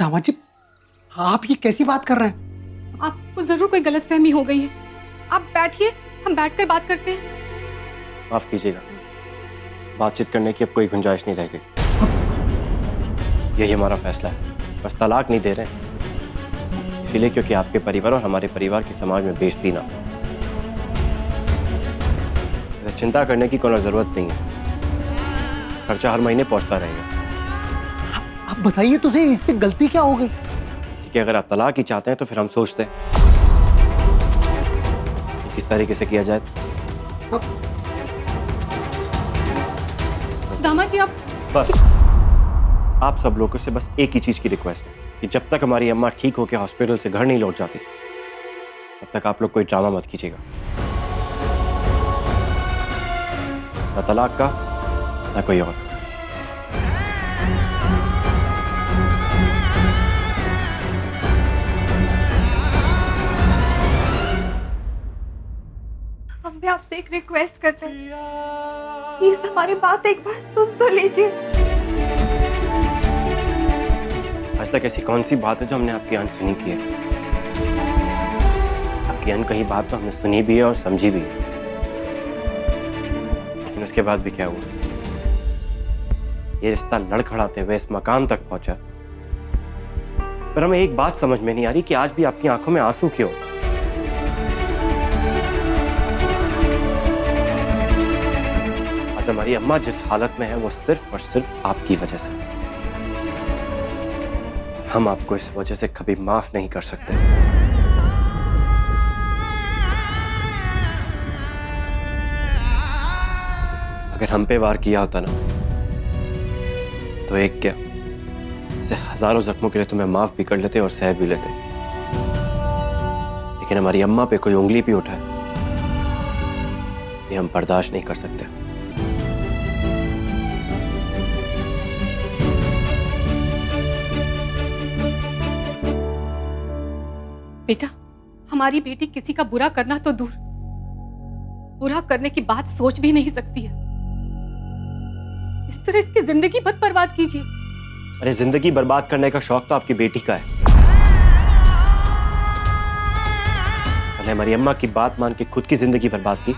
दामाद जी, आप ये कैसी बात कर रहे हैं? आपको जरूर कोई गलतफहमी हो गई है। आप बैठिए, हम बैठकर बात करते हैं। माफ कीजिएगा, बातचीत करने की अब कोई गुंजाइश नहीं रह गई। यही हमारा फैसला है, बस तलाक नहीं दे रहे हैं, इसीलिए क्योंकि आपके परिवार और हमारे परिवार की समाज में बेइज्जती ना हो। चिंता करने की कोई जरूरत नहीं है, खर्चा हर महीने पहुंचता रहेगा। आप बताइए तो सही, इससे गलती क्या हो गई? कि अगर आप तलाक ही चाहते हैं तो फिर हम सोचते हैं कि किस तरीके से किया जाए। दामाद जी, आप बस आप सब लोगों से बस एक ही चीज की रिक्वेस्ट है कि जब तक हमारी अम्मा ठीक होकर हॉस्पिटल से घर नहीं लौट जाती तब तक आप लोग कोई ड्रामा मत कीजिएगा, ना तलाक का ना कोई और। हम भी आपसे एक रिक्वेस्ट करते हैं, प्लीज हमारी बात एक बार सुन तो लीजिए। आज तक ऐसी कौन सी बात है जो हमने आपकी अनसुनी की है? आपकी अनकही बात तो हमने सुनी भी है और समझी भी है, लेकिन उसके बाद भी क्या हुआ? ये रिश्ता लड़खड़ाते हुए इस मकाम तक पहुंचा, पर हमें एक बात समझ में नहीं आ रही कि आज भी आपकी आंखों में आंसू क्यों? आज हमारी अम्मा जिस हालत में है वो सिर्फ और सिर्फ आपकी वजह से। हम आपको इस वजह से कभी माफ नहीं कर सकते। अगर हम पे वार किया होता ना तो एक क्या ऐसे हजारों जख्मों के लिए तुम्हें माफ भी कर लेते और सह भी लेते, लेकिन हमारी अम्मा पे कोई उंगली भी उठाए ये हम बर्दाश्त नहीं कर सकते। बेटा, हमारी बेटी किसी का बुरा करना तो दूर, बुरा करने की बात सोच भी नहीं सकती है। इस तरह इसकी जिंदगी मत बर्बाद कीजिए। अरे जिंदगी बर्बाद करने का शौक तो आपकी बेटी का है। पहले हमारी अम्मा की बात मान के खुद की जिंदगी बर्बाद की,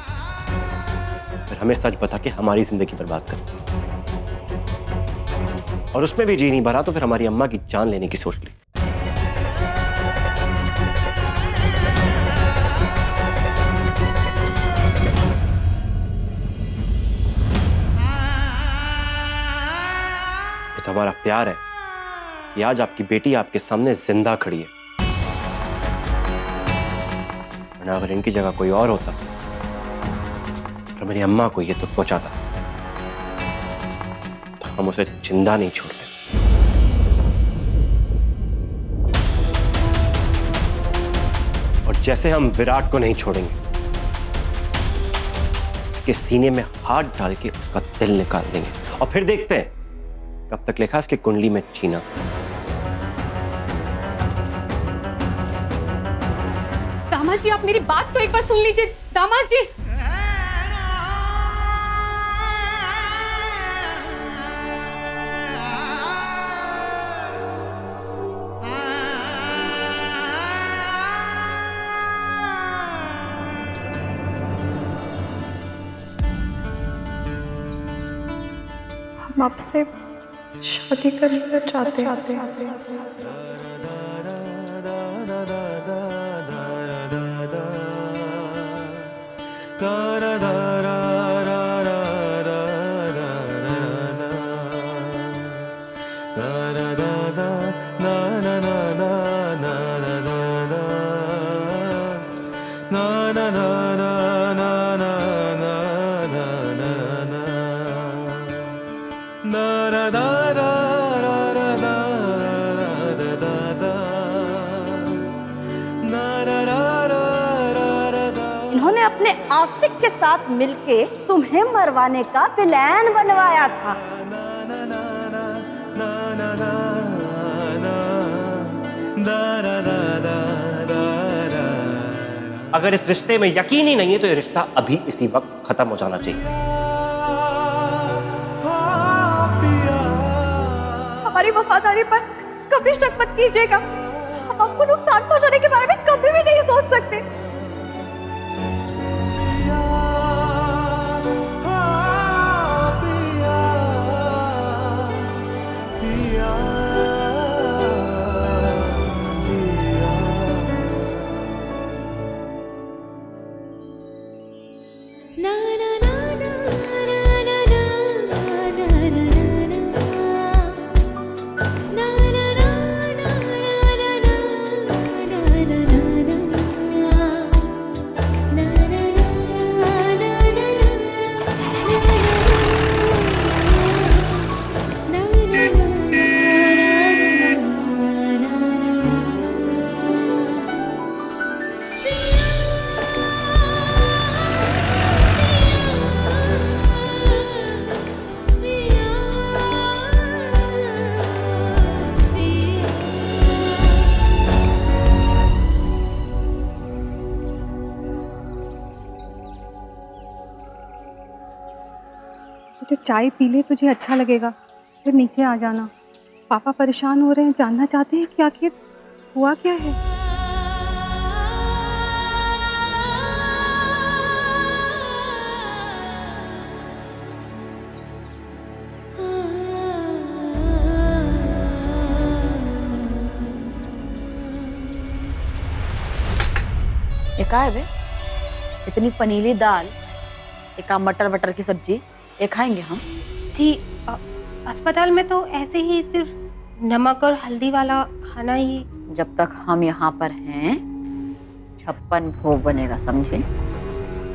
फिर हमें सच बता के हमारी जिंदगी बर्बाद कर, और उसमें भी जी नहीं भरा तो फिर हमारी अम्मा की जान लेने की सोच ली। तो हमारा प्यार है कि आज आपकी बेटी आपके सामने जिंदा खड़ी है, वरना अगर इनकी जगह कोई और होता तो मेरी अम्मा को ये दुख पहुंचाता तो हम उसे जिंदा नहीं छोड़ते। और जैसे हम विराट को नहीं छोड़ेंगे, उसके सीने में हाथ डाल के उसका दिल निकाल देंगे और फिर देखते हैं कब तक लिखा इसकी कुंडली में चीना। दामाद जी, आप मेरी बात तो एक बार सुन लीजिए। दामाद जी, हम आपसे शादी करना चाहते हैं। इन्होंने अपने आशिक के साथ मिलके तुम्हें मरवाने का प्लान बनवाया था। अगर इस रिश्ते में यकीन ही नहीं है तो ये रिश्ता अभी इसी वक्त खत्म हो जाना चाहिए। हमारी वफादारी पर कभी शक मत कीजिएगा। हम आपको नुकसान पहुंचाने के बारे में कभी भी नहीं सोच सकते। तो चाय पी ले, तुझे अच्छा लगेगा। फिर नीचे आ जाना। पापा परेशान हो रहे हैं, जानना चाहते हैं कि आखिर हुआ क्या है। ये का है बे? इतनी पनीली दाल, एक मटर वटर की सब्जी, ये खाएंगे हम? जी अस्पताल में तो ऐसे ही सिर्फ नमक और हल्दी वाला खाना ही। जब तक हम यहाँ पर हैं 56 भोग बनेगा, समझे?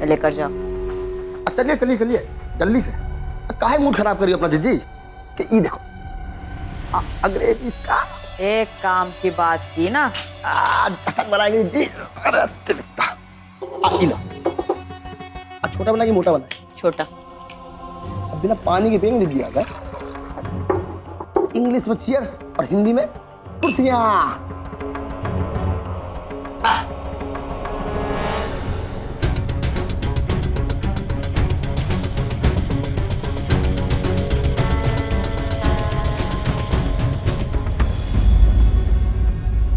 लेकर जाओ। चलिए चलिए चलिए जल्दी से। काहे मूड खराब करिए अपना जीजी कि ये देखो अंग्रेज इसका एक काम की बात की ना, जश्न बनाएंगे जी। अरे तिलका ये लो। छोटा बनाएगी मोटा बनाए? छोटा। अब बिना पानी के पियेंगे दीदी अगर। इंग्लिश में चीयर्स और हिंदी में कुर्सियां।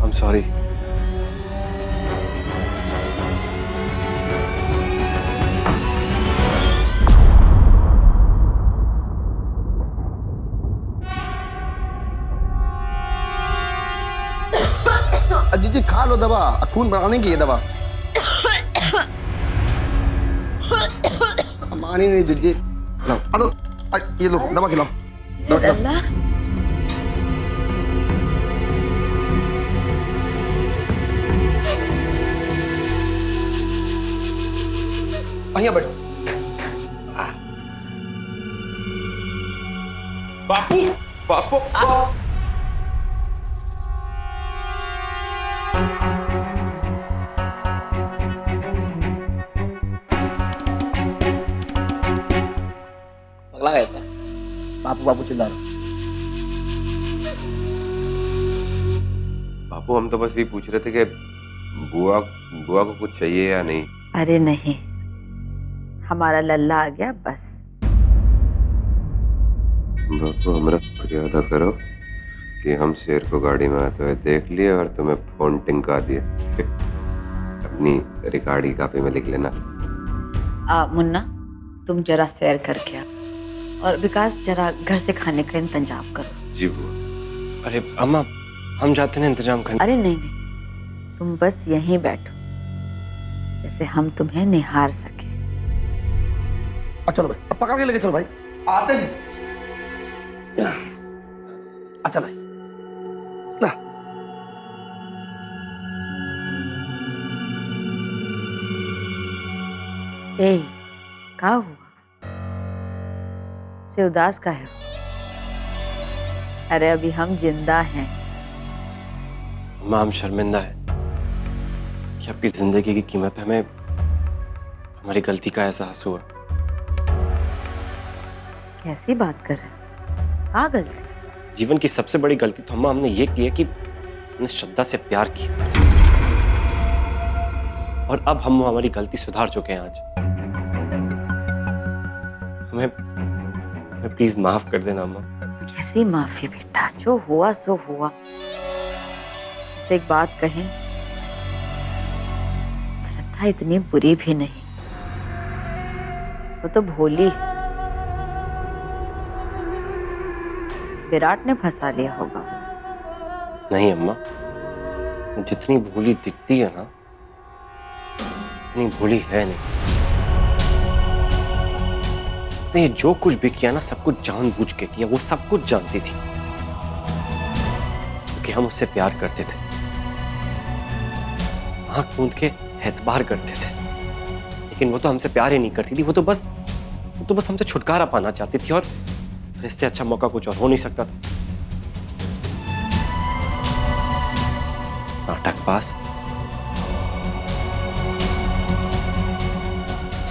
I'm sorry. जीजी खा लो दवा, खून बढ़ाने की ये दवा। मानी नहीं जीजी। लो ये लो दवा खिलाओ। अल्लाह वहीं बैठो। बापू बापू पगला गया क्या? बापू बापू चिल्ला रहा। बापू हम तो बस ये पूछ रहे थे कि बुआ बुआ को कुछ चाहिए या नहीं। अरे नहीं, हमारा लल्ला आ गया बस। बापू हमारा शुक्रिया अदा करो कि हम शेर को गाड़ी में आते हुए देख लिए और तुम्हें फोन टिंका दिए। अपनी रिकॉर्ड की कॉपी में लिख लेना। मुन्ना तुम जरा सैर करके आ, और विकास जरा घर से खाने का इंतजाम करो। जी बुआ। अरे अम्मा हम जाते हैं इंतजाम करने। अरे नहीं नहीं, तुम बस यहीं बैठो, जैसे हम तुम्हें निहार सके। चलो भाई, अब पकड़ के लेके चलो भाई। आते ही अच्छा भाई ना। ए, क्या हुआ? से उदास का है? अरे अभी हम जिंदा हैं। अम्मा हम शर्मिंदा है कि आपकी जिंदगी की कीमत पे हमें हमारी गलती का एहसास हुआ। कैसी बात कर रहे हैं? क्या गलती? जीवन की सबसे बड़ी गलती तो अम्मा हमने ये की है कि हमने श्रद्धा से प्यार किया, और अब हम हमारी गलती सुधार चुके हैं आज। हमें प्लीज माफ कर देना अम्मा। कैसी माफी बेटा, जो हुआ सो हुआ। आपसे एक बात कहें, श्रद्धा इतनी बुरी भी नहीं, वो तो भोली है। विराट ने फंसा लिया होगा उसे। नहीं अम्मा, जितनी भोली दिखती है ना, इतनी भोली है नहीं। उसने जो कुछ भी किया ना, सब कुछ जानबूझ के किया। वो सब कुछ जानती थी क्योंकि हम उससे प्यार करते थे, आंख मूंद के एतबार करते थे। लेकिन वो तो हमसे प्यार ही नहीं करती थी, वो तो बस हमसे छुटकारा पाना चाहती थी, और इससे अच्छा मौका कुछ और हो नहीं सकता था। नाटक पास,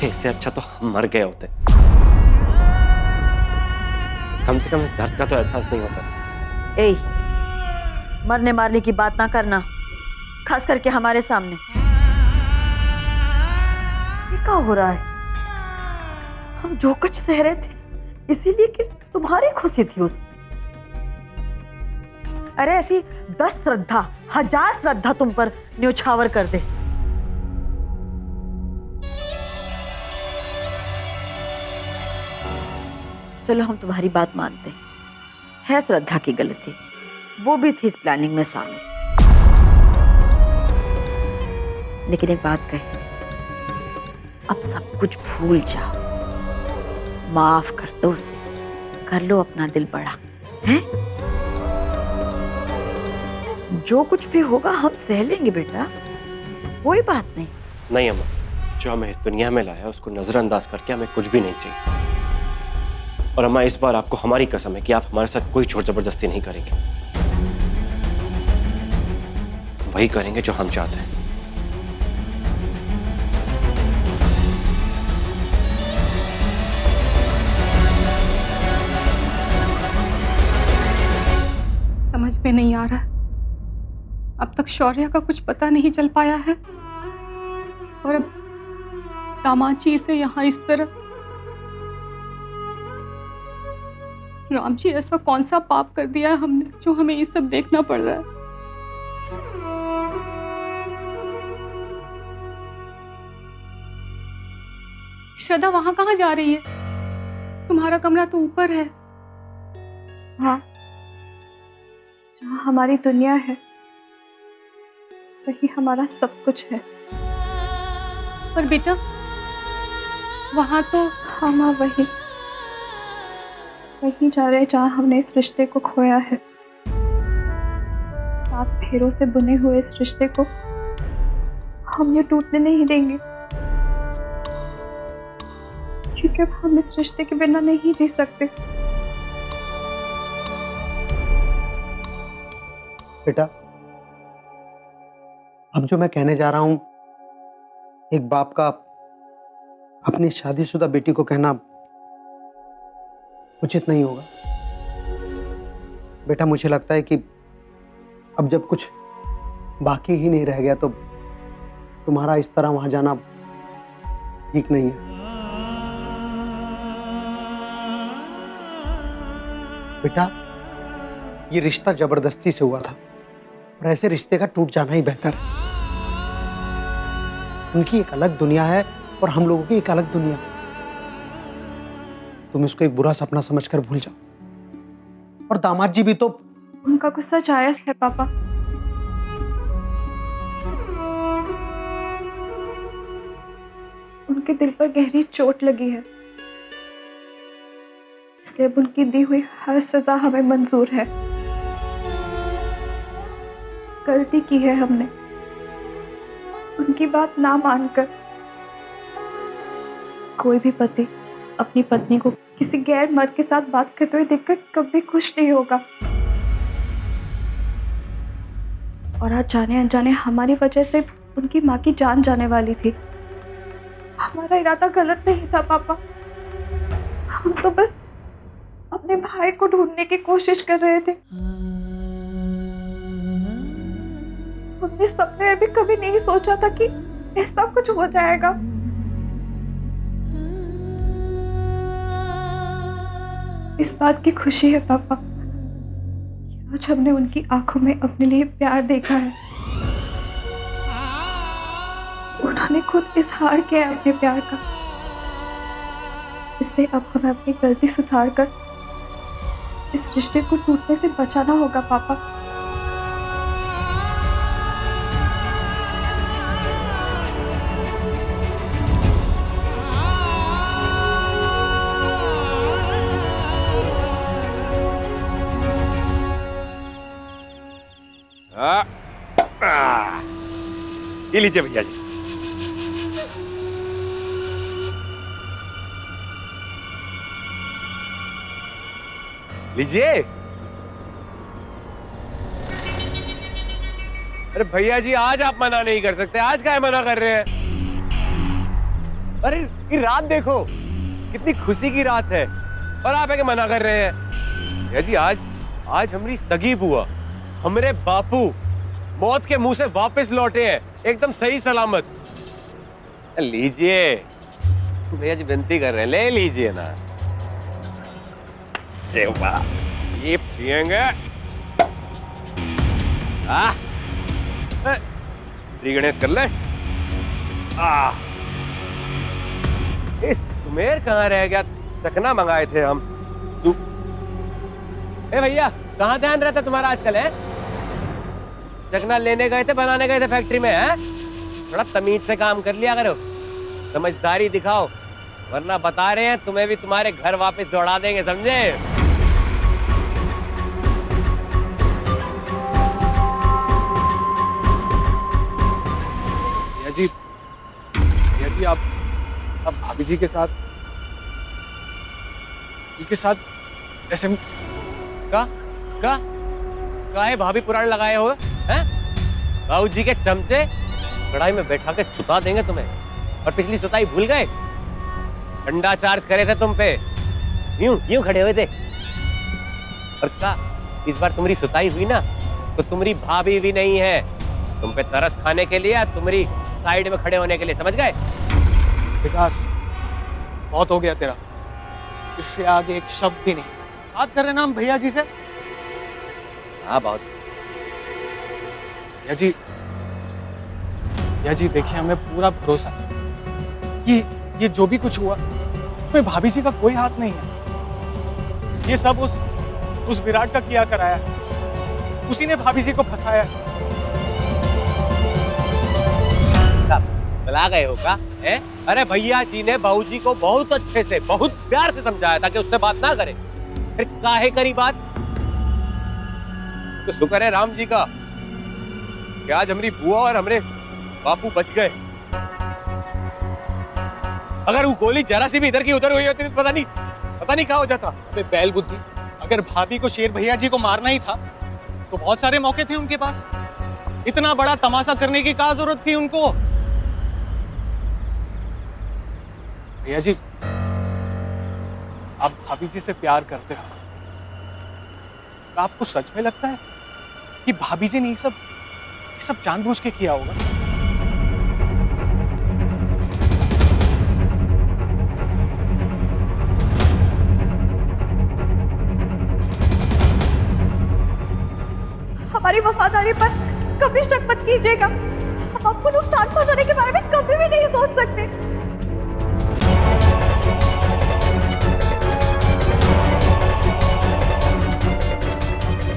इससे अच्छा तो हम मर गए होते। कम से कम इस दर्द का तो एहसास नहीं होता। ए, मरने मारने की बात ना करना, खास करके हमारे सामने। ये क्या हो रहा है? हम जो कुछ सह रहे थे इसीलिए कि तुम्हारी खुशी थी उसमें। अरे ऐसी 10 श्रद्धा, 1000 श्रद्धा तुम पर न्योछावर कर दे। चलो हम तुम्हारी बात मानते हैं, है श्रद्धा की गलती, वो भी थी इस प्लानिंग में शामिल। लेकिन एक बात कही, अब सब कुछ भूल जाओ, माफ कर दो उसे, कर लो अपना दिल बड़ा, हैं? जो कुछ भी होगा हम सह लेंगे बेटा, कोई बात नहीं। नहीं अम्मा, जो हमें इस दुनिया में लाया उसको नजरअंदाज करके हमें कुछ भी नहीं चाहिए। और अम्मा, इस बार आपको हमारी कसम है कि आप हमारे साथ कोई जोर जबरदस्ती नहीं करेंगे। वही करेंगे जो हम चाहते हैं। समझ में नहीं आ रहा, अब तक शौर्य का कुछ पता नहीं चल पाया है, और अब दामाद जी इसे यहाँ इस तरह। राम जी, ऐसा कौन सा पाप कर दिया है हमने जो हमें ये सब देखना पड़ रहा है? श्रद्धा वहां कहाँ जा रही है? तुम्हारा कमरा तो ऊपर है। हाँ, जहाँ हमारी दुनिया है वही हमारा सब कुछ है। पर बेटा, वहां तो हाँ माँ, वही जा रहे जहाँ हमने इस रिश्ते को खोया है। 7 फेरों से बुने हुए इस रिश्ते को हम ये टूटने नहीं देंगे, क्योंकि अब हम इस रिश्ते के बिना नहीं जी सकते। बेटा, अब जो मैं कहने जा रहा हूं, एक बाप का अपनी शादीशुदा बेटी को कहना उचित नहीं होगा। बेटा, मुझे लगता है कि अब जब कुछ बाकी ही नहीं रह गया तो तुम्हारा इस तरह वहां जाना ठीक नहीं है। बेटा, ये रिश्ता जबरदस्ती से हुआ था, और ऐसे रिश्ते का टूट जाना ही बेहतर है। उनकी एक अलग दुनिया है और हम लोगों की एक अलग दुनिया। तुम इसको एक बुरा सपना समझकर भूल जाओ। और दामाद जी भी तो। उनका गुस्सा जायज है पापा। उनके दिल पर गहरी चोट लगी है, इसलिए अब उनकी दी हुई हर सजा हमें मंजूर है। गलती की है हमने उनकी बात ना मानकर। कोई भी पति अपनी पत्नी को किसी गैर मर्द के साथ बात करते हुए देखकर कभी खुश नहीं होगा, और आज जाने अनजाने हमारी वजह से उनकी माँ की जान जाने वाली थी। हमारा इरादा गलत नहीं था पापा, हम तो बस अपने भाई को ढूंढने की कोशिश कर रहे थे। हमने सपने में भी कभी नहीं सोचा था कि ऐसा कुछ हो जाएगा। इस बात की खुशी है पापा, आज हमने उनकी आंखों में अपने लिए प्यार देखा है। उन्होंने खुद इजहार किया है अपने प्यार का। इसलिए अब हमें अपनी गलती सुधार कर इस रिश्ते को टूटने से बचाना होगा पापा। ये लीजिए भैया जी। लीजिए। अरे भैया जी, आज आप मना नहीं कर सकते। आज क्या मना कर रहे हैं? अरे ये रात देखो, कितनी खुशी की रात है और आप है कि मना कर रहे हैं। भैया जी, आज हमारी सगी बुआ, हमारे बापू मौत के मुंह से वापस लौटे हैं, एकदम सही सलामत। लीजिए भैया जी, विनती कर रहे हैं, ले लीजिए ना। ये पिएंगे। श्री गणेश कर ले। इस सुमेर कहाँ रह गया? चकना मंगाए थे हम। ए भैया, कहाँ ध्यान रहता तुम्हारा आजकल है? चकना लेने गए थे, बनाने गए थे फैक्ट्री में? है थोड़ा तमीज से काम कर लिया करो, समझदारी दिखाओ, वरना बता रहे हैं तुम्हें भी तुम्हारे घर वापस दौड़ा देंगे, समझे? भैया जी आप भाभी जी के साथ ऐसे काहे भाभी पुराण लगाए हो? हैं? बाबू जी के चमचे कढ़ाई में बैठा के सुता देंगे तुम्हें। और पिछली सुताई भूल गए? ठंडा चार्ज करे थे तुम पे, यूं खड़े हुए थे। और का इस बार तुम्हारी सुताई हुई ना, तो तुम्हारी भाभी भी नहीं है तुम पे तरस खाने के लिए, तुम्हारी साइड में खड़े होने के लिए, समझ गए? विकास, बहुत हो गया तेरा, इससे आगे एक शब्द भी नहीं। बात कर रहे ना हम भैया जी से। हाँ बहुत। भैया जी देखिए, हमें पूरा भरोसा है कि ये जो भी कुछ हुआ उसमें भाभी जी का कोई हाथ नहीं है। ये सब उस विराट का किया कराया है, उसी ने भाभी जी को फंसाया है। बुला गए हो का? अरे भैया जी ने बहू जी को बहुत अच्छे से, बहुत प्यार से समझाया था कि उससे बात ना करे, फिर काहे करी बात? तो शुक्र है राम जी का कि आज हमारी बुआ और हमारे बापू बच गए। अगर वो गोली जरा सी भी इधर की उधर हुई होती तो पता नहीं क्या हो जाता। बैल बुद्धि, अगर भाभी को शेर भैया जी को मारना ही था तो बहुत सारे मौके थे उनके पास। इतना बड़ा तमाशा करने की क्या जरूरत थी उनको? भैया जी, आप भाभी जी से प्यार करते हो, तो आपको सच में लगता है कि भाभी जी ने ये सब जानबूझ के किया होगा? हमारी वफादारी पर कभी शक मत कीजिएगा। हम आपको नुकसान पहुंचाने के बारे में कभी भी नहीं सोच सकते।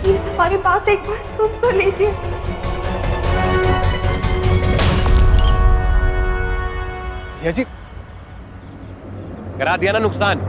प्लीज हमारी बात एक बार सुन तो लीजिए। भैया जी, करा दिया ना नुकसान।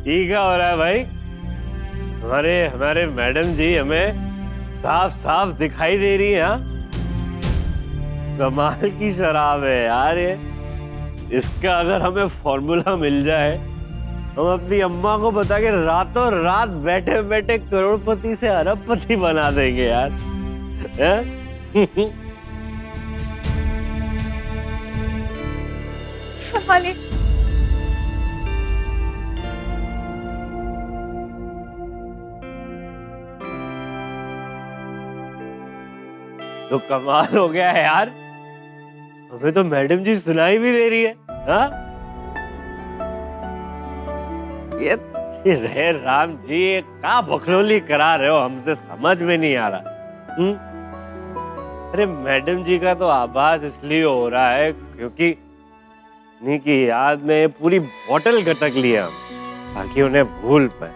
ये क्या हो रहा है भाई? हमारे हमारे मैडम जी हमें साफ साफ दिखाई दे रही है। हाँ? कमाल की शराब है यार ये। इसका अगर हमें फॉर्मूला मिल जाए, हम अपनी अम्मा को बता के रातों रात बैठे बैठे करोड़पति से अरबपति बना देंगे यार। संभालिए। तो कमाल हो गया है यार, हमें तो मैडम जी सुनाई भी दे रही है। हाँ? ये रे राम जी, ये क्या बखरोली करा रहे हो हमसे, समझ में नहीं आ रहा। अरे मैडम जी का तो आभास इसलिए हो रहा है क्योंकि इन्हीं की याद में पूरी बोतल गटक लिया हम, ताकि उन्हें भूल पाए।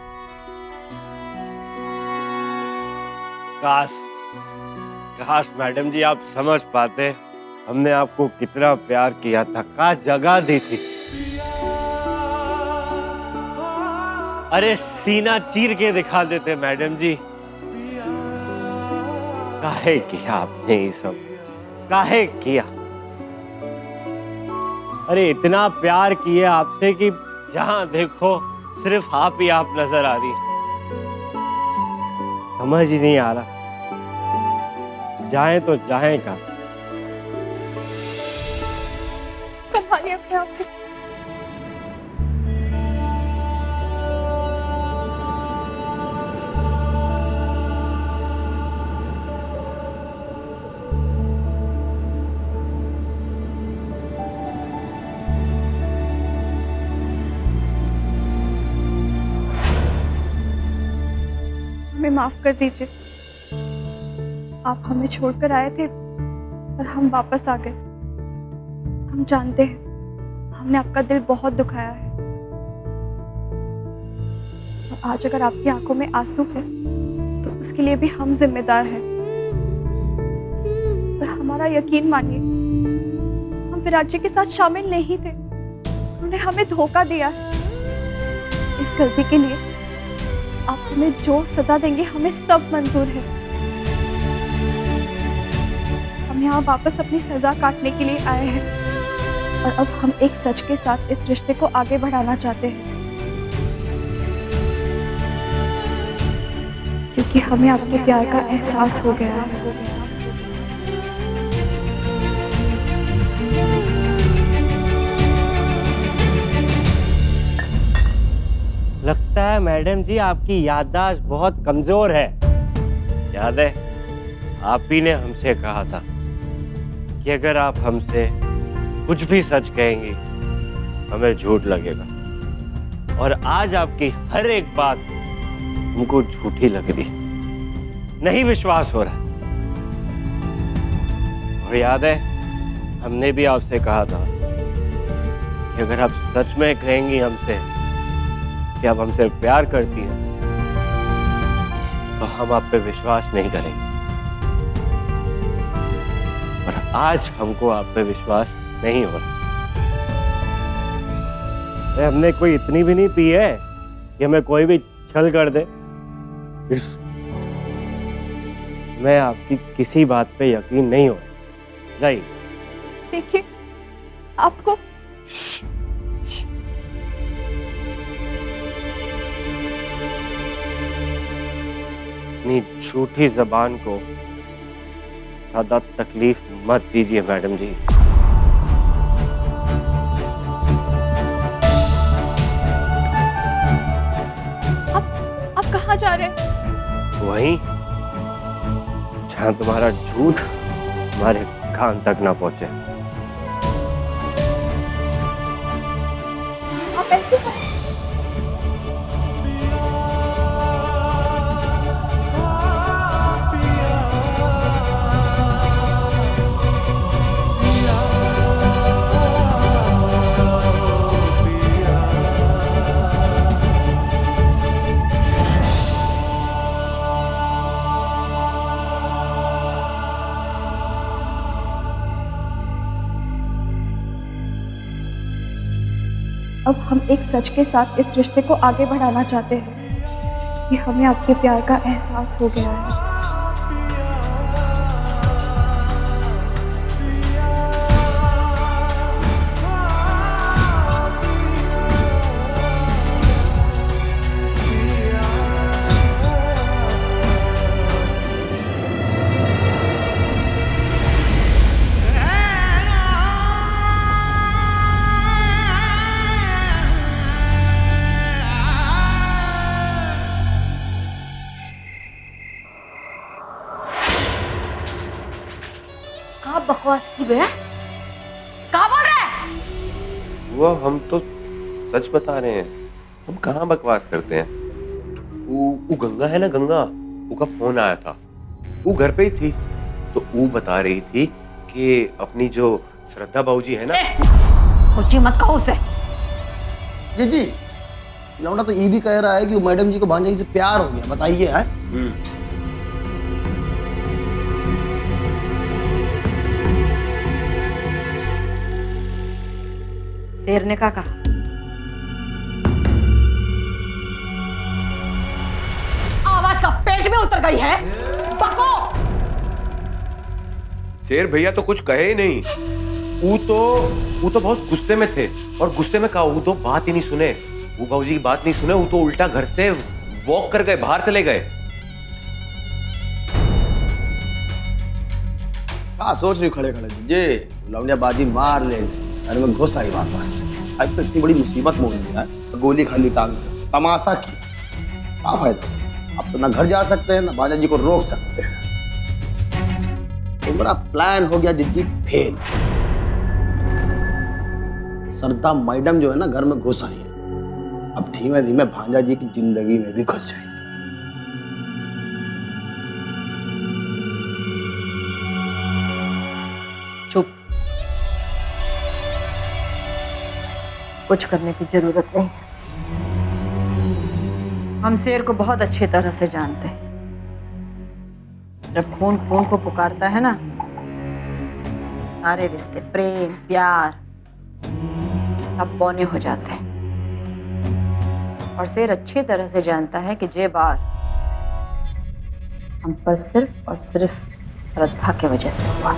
काश मैडम जी आप समझ पाते हमने आपको कितना प्यार किया था, क्या जगह दी थी। अरे सीना चीर के दिखा देते मैडम जी। काहे किया आपने ये सब, काहे किया? अरे इतना प्यार किया आपसे कि जहां देखो सिर्फ आप ही आप नजर आ रही है। समझ ही नहीं आ रहा जाए तो जाए का। संभालिए अपने आप को। हमें माफ कर दीजिए। आप हमें छोड़कर आए थे और हम वापस आ गए। हम जानते हैं हमने आपका दिल बहुत दुखाया है, और आज अगर आपकी आंखों में आंसू है तो उसके लिए भी हम जिम्मेदार हैं। पर हमारा यकीन मानिए, हम विराट जी के साथ शामिल नहीं थे। उन्होंने हमें धोखा दिया है। इस गलती के लिए आप हमें जो सजा देंगे हमें सब मंजूर है। हम यहाँ वापस अपनी सजा काटने के लिए आए हैं, और अब हम एक सच के साथ इस रिश्ते को आगे बढ़ाना चाहते हैं, क्योंकि हमें आपके प्यार का एहसास हो गया है। लगता है मैडम जी आपकी याददाश्त बहुत कमजोर है। याद है आप ही ने हमसे कहा था कि अगर आप हमसे कुछ भी सच कहेंगी हमें झूठ लगेगा, और आज आपकी हर एक बात हमको झूठी लग रही, नहीं विश्वास हो रहा। और याद है हमने भी आपसे कहा था कि अगर आप सच में कहेंगी हमसे कि आप हमसे प्यार करती हैं तो हम आप पे विश्वास नहीं करेंगे। और आज हमको आप पे विश्वास नहीं हो रहा। हमने कोई इतनी भी नहीं पी है कि हमें कोई भी छल कर दे। मैं आपकी किसी बात पे यकीन नहीं हो रहा। जाइए। देखिए, आपको अपनी झूठी जबान को ज्यादा तकलीफ मत दीजिए मैडम जी। आप कहाँ जा रहे हैं? वहीं जहां तुम्हारा झूठ हमारे कान तक ना पहुंचे। आप ऐसे अब हम एक सच के साथ इस रिश्ते को आगे बढ़ाना चाहते हैं, कि हमें आपके प्यार का एहसास हो गया है। कहाँ बकवास की बे? कहाँ बोल रहा है? वो हम तो सच बता रहे हैं, हम कहाँ बकवास करते हैं। वो गंगा है ना, गंगा, वो का फोन आया था, वो घर पे ही थी, तो वो बता रही थी कि अपनी जो श्रद्धा बाबूजी है ना। ऊंची मत कहो उसे। जी लौंडा तो ये भी कह रहा है कि मैडम जी को भांजा जी से प्यार हो गया, बताइए। है शेर ने क्या कहा? आवाज का पेट में उतर गई है। बको। शेर भैया तो कुछ कहे ही नहीं, वो तो बहुत गुस्से में थे, और गुस्से में कहा, वो तो बात ही नहीं सुने, वो बाबूजी की बात नहीं सुने, वो तो उल्टा घर से वॉक कर गए, बाहर चले गए। हाँ सोच रही खड़े खड़े जी, लौंडिया बाजी मार ले गए, घर में घुस आई वापस। अब तो इतनी बड़ी मुसीबत मोड़ दी है, गोली खाली टांग कर तमाशा की, क्या फायदा? अब तो ना घर जा सकते हैं ना बाजा जी को रोक सकते हैं। तो बड़ा प्लान हो गया जिद्दी फेल। सरदा मैडम जो है ना घर में घुस आई है, अब धीमे धीमे भांजा जी की जिंदगी में भी घुस जाएगी। चुप। कुछ करने की जरूरत नहीं है। हम शेर को बहुत अच्छी तरह से जानते हैं। जब खून खून को पुकारता है ना, सारे रिश्ते, प्रेम, प्यार सब पौने हो जाते हैं। और शेर अच्छी तरह से जानता है कि ये बात हम पर सिर्फ और सिर्फ श्रद्धा की वजह से हुआ।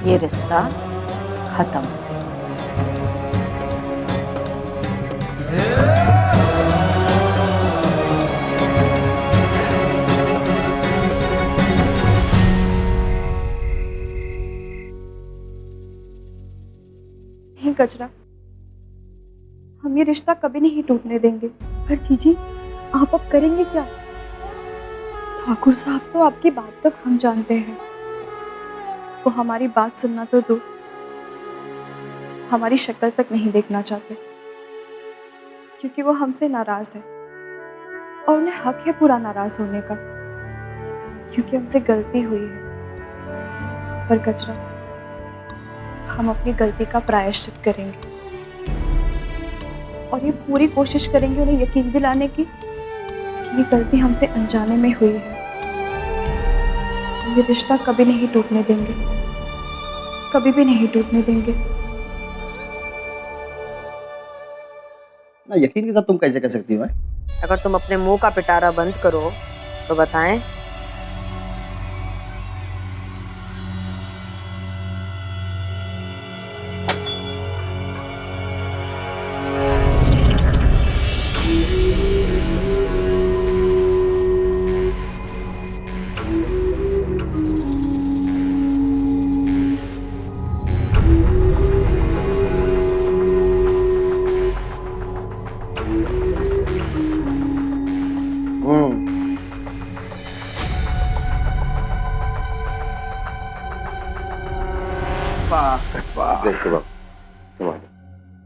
ये रिश्ता खत्म। नहीं गजरा, हम ये रिश्ता कभी नहीं टूटने देंगे। पर जीजी, आप अब करेंगे क्या? ठाकुर साहब तो आपकी बात तक हम जानते हैं, वो हमारी बात सुनना तो दूर, हमारी शक्ल तक नहीं देखना चाहते, क्योंकि वो हमसे नाराज है और उन्हें हक है पूरा नाराज होने का, क्योंकि हमसे गलती हुई है। पर गजरा, हम अपनी गलती का प्रायश्चित करेंगे और ये पूरी कोशिश करेंगे उन्हें यकीन दिलाने की कि ये गलती हमसे अनजाने में हुई है। ये रिश्ता कभी नहीं टूटने देंगे, कभी भी नहीं टूटने देंगे। ना यकीन के साथ तुम कैसे कह सकती हो? अगर तुम अपने मुंह का पिटारा बंद करो तो बताएं।